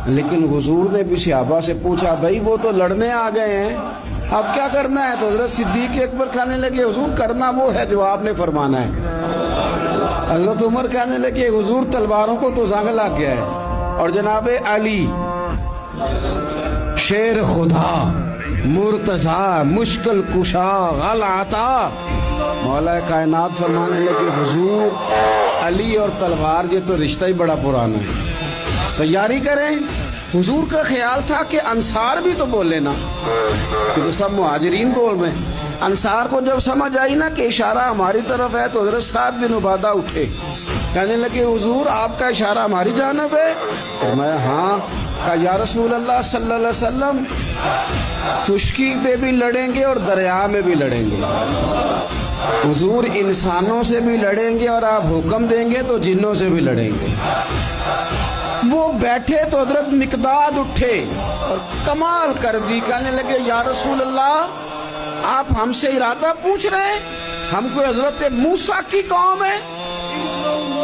لیکن حضور نے بھی صحابہ سے پوچھا بھائی وہ تو لڑنے آ گئے ہیں، اب کیا کرنا ہے؟ تو حضرت صدیق اکبر کہنے لگے حضور کرنا وہ ہے جو آپ نے فرمانا ہے۔ حضرت عمر کہنے لگے حضور تلواروں کو تو زنگ لگ گیا ہے۔ اور جناب علی شیر خدا مرتضی مشکل کشا غلعتا، مولا کائنات فرمانے لگے حضور علی اور تلوار یہ تو رشتہ ہی بڑا پرانا ہے، تیاری کریں۔ حضور کا خیال تھا کہ انصار بھی تو بولے نا، کہ تو سب مہاجرین بول رہے ہیں۔ انصار کو جب سمجھ آئی نا کہ اشارہ ہماری طرف ہے تو حضرت سعد بن عبادہ اٹھے، کہنے لگے حضور آپ کا اشارہ ہماری جانب ہے؟ فرمایا ہاں۔ کہا یا رسول اللہ صلی اللہ علیہ وسلم خشکی پہ بھی لڑیں گے اور دریا میں بھی لڑیں گے، حضور انسانوں سے بھی لڑیں گے اور آپ حکم دیں گے تو جنوں سے بھی لڑیں گے۔ وہ بیٹھے تو حضرت مقداد اٹھے اور کمال کر دی، کہنے لگے یا رسول اللہ آپ ہم سے ارادہ پوچھ رہے ہیں؟ ہم کوئی حضرت موسیٰ کی قوم ہے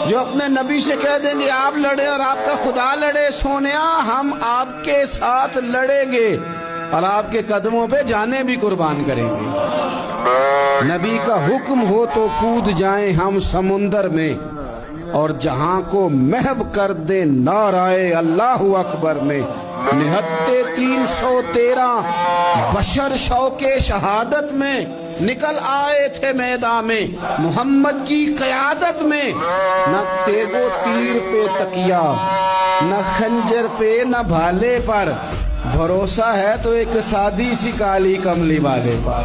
جو اپنے نبی سے کہہ دیں گے آپ لڑیں اور آپ کا خدا لڑے؟ سونیا ہم آپ کے ساتھ لڑیں گے اور آپ کے قدموں پہ جانیں بھی قربان کریں گے۔ نبی کا حکم ہو تو کود جائیں ہم سمندر میں اور جہاں کو محو کر دے نعرہ اللہ اکبر میں۔ نہتے 313 بشر شوق شہادت میں نکل آئے تھے میدان میں محمد کی قیادت میں، نہ تیغ و تیر پہ تکیہ نہ خنجر پہ نہ بھالے پر، بھروسہ ہے تو ایک سادی سی کالی کملی والے پر۔